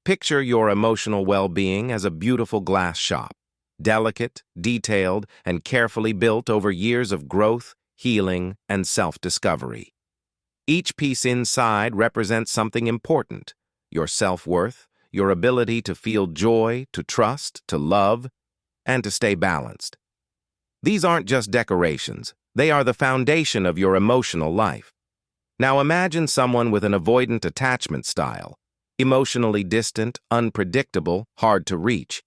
Picture your emotional well-being as a beautiful glass shop, delicate, detailed, and carefully built over years of growth, healing, and self-discovery. Each piece inside represents something important: your self-worth, your ability to feel joy, to trust, to love, and to stay balanced. These aren't just decorations, they are the foundation of your emotional life. Now imagine someone with an avoidant attachment style, emotionally distant, unpredictable, hard to reach,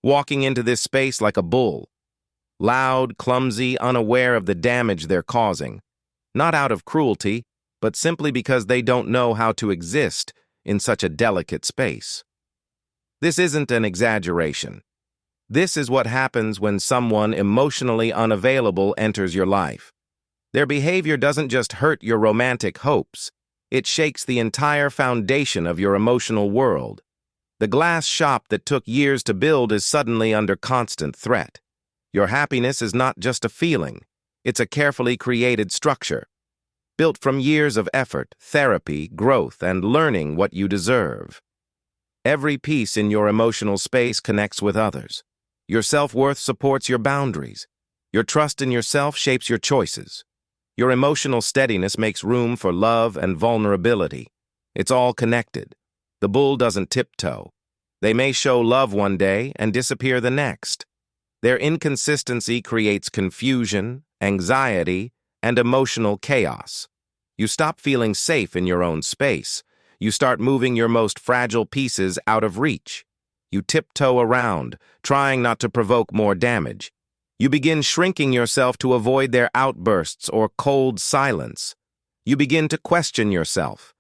walking into this space like a bull, loud, clumsy, unaware of the damage they're causing, not out of cruelty, but simply because they don't know how to exist in such a delicate space. This isn't an exaggeration. This is what happens when someone emotionally unavailable enters your life. Their behavior doesn't just hurt your romantic hopes, it shakes the entire foundation of your emotional world. The glass shop that took years to build is suddenly under constant threat. Your happiness is not just a feeling, it's a carefully created structure, built from years of effort, therapy, growth, and learning what you deserve. Every piece in your emotional space connects with others. Your self-worth supports your boundaries. Your trust in yourself shapes your choices. Your emotional steadiness makes room for love and vulnerability. It's all connected. The bull doesn't tiptoe. They may show love one day and disappear the next. Their inconsistency creates confusion, anxiety, and emotional chaos. You stop feeling safe in your own space. You start moving your most fragile pieces out of reach. You tiptoe around, trying not to provoke more damage. You begin shrinking yourself to avoid their outbursts or cold silence. You begin to question yourself.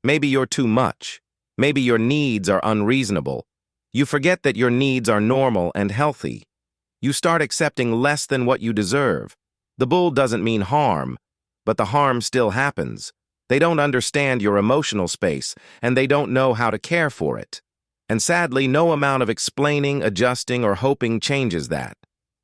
Maybe you're too much. Maybe your needs are unreasonable. You forget that your needs are normal and healthy. You start accepting less than what you deserve. The bull doesn't mean harm, but the harm still happens. They don't understand your emotional space, and they don't know how to care for it. And sadly, no amount of explaining, adjusting, or hoping changes that.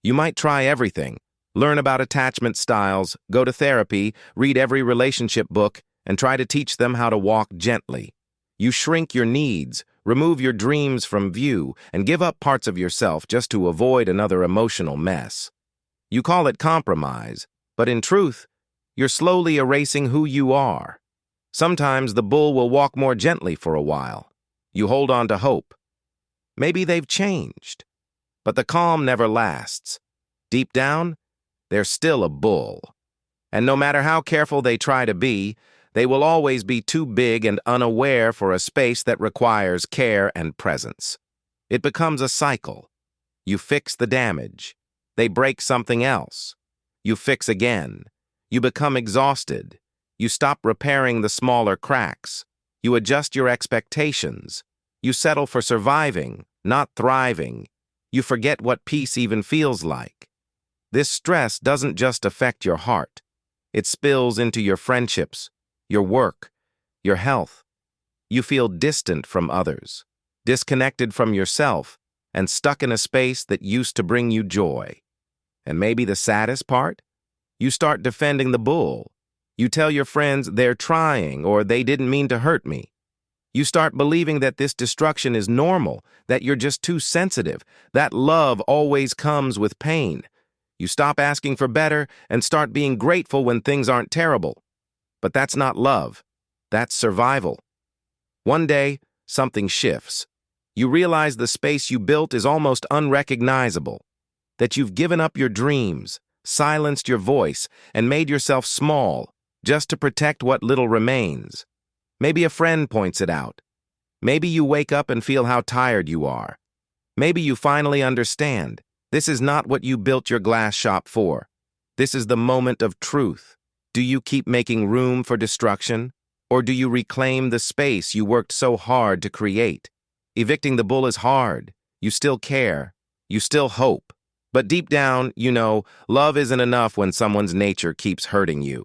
You might try everything, learn about attachment styles, go to therapy, read every relationship book, and try to teach them how to walk gently. You shrink your needs, remove your dreams from view, and give up parts of yourself just to avoid another emotional mess. You call it compromise, but in truth, you're slowly erasing who you are. Sometimes the bull will walk more gently for a while. You hold on to hope. Maybe they've changed. But the calm never lasts. Deep down, they're still a bull. And no matter how careful they try to be, they will always be too big and unaware for a space that requires care and presence. It becomes a cycle. You fix the damage. They break something else. You fix again. You become exhausted. You stop repairing the smaller cracks. You adjust your expectations. You settle for surviving, not thriving. You forget what peace even feels like. This stress doesn't just affect your heart. It spills into your friendships, your work, your health. You feel distant from others, disconnected from yourself, and stuck in a space that used to bring you joy. And maybe the saddest part? You start defending the bull. You tell your friends they're trying or they didn't mean to hurt me. You start believing that this destruction is normal, that you're just too sensitive, that love always comes with pain. You stop asking for better and start being grateful when things aren't terrible. But that's not love. That's survival. One day, something shifts. You realize the space you built is almost unrecognizable, that you've given up your dreams, silenced your voice, and made yourself small just to protect what little remains. Maybe a friend points it out. Maybe you wake up and feel how tired you are. Maybe you finally understand. This is not what you built your glass shop for. This is the moment of truth. Do you keep making room for destruction? Or do you reclaim the space you worked so hard to create? Evicting the bull is hard. You still care. You still hope. But deep down, you know, love isn't enough when someone's nature keeps hurting you.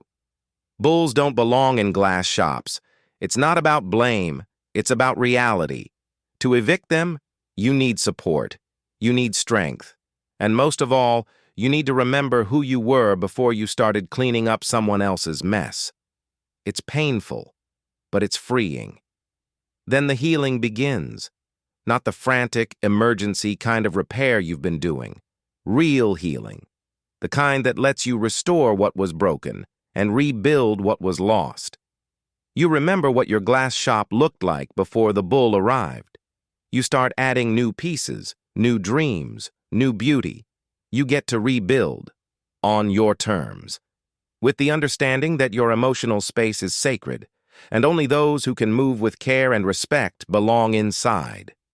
Bulls don't belong in glass shops. It's not about blame, it's about reality. To evict them, you need support, you need strength, and most of all, you need to remember who you were before you started cleaning up someone else's mess. It's painful, but it's freeing. Then the healing begins. not the frantic, emergency kind of repair you've been doing. Real healing, the kind that lets you restore what was broken and rebuild what was lost. You remember what your glass shop looked like before the bull arrived. You start adding new pieces, new dreams, new beauty. You get to rebuild on your terms, with the understanding that your emotional space is sacred, and only those who can move with care and respect belong inside.